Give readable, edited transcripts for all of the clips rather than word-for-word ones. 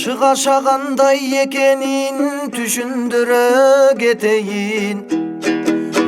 Çıgaşagандай ekenin düşündüre geteyin.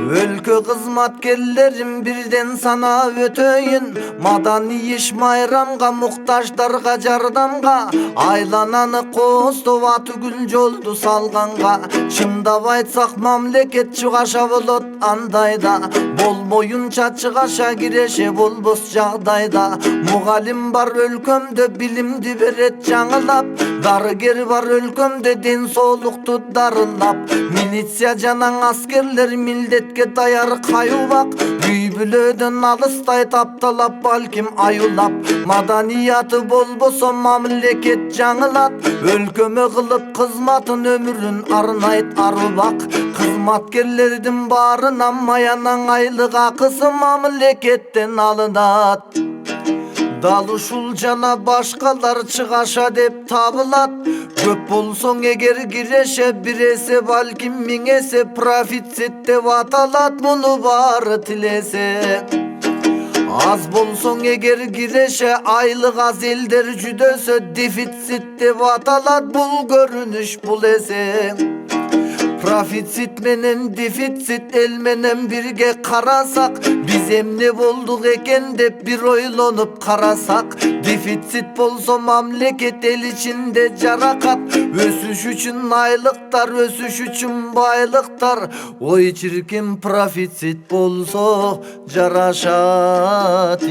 Өлkө кызматкерлерим бирден сана өтөйүн. Мадани иш майрамга, муктаждарга жардамга, айлананы кооздоп түгүл жолду салганга. Чындап айтсак мамлекет чыгаша болот андайда, болбоюнча чыгаша киреше болбос жагдайда. Мугалим бар өлкөмдө билимди берет жаңылап, дарыгер бар өлкөмдө ден соолукту дарылап. Милиция жана аскерлер милдетке даяр кайыбак, үй бүлөдөн алыстай тапталап балким аюлап. Маданияты болбосо мамлекет жаңылат, өлкөмө кылып кызматын өмүрүн арнайт арубак. Кызматкерлердин баарынан маянаң айлык акысы мамлекеттен алынат. Дал ушул жана башкалар чыгаша деп табылат. Көп болсоң эгер киреше бир эсе, балким миң эсе профицит деп аталат. Муну баары тилесе. Аз болсоң эгер киреше, айлык аз элдер жүдөсө дефицит деп аталат. Бул көрүнүш бул эсе. Профицит менен дефицит эл менен бирге карасак, биз эмне болдук экен деп бир ойлонуп карасак. Дефицит болсо мамлекет эл ичинде жаракат, өсүш үчүн айлыктар, өсүш үчүн байлыктар. Ой чиркин профицит болсо жарашат.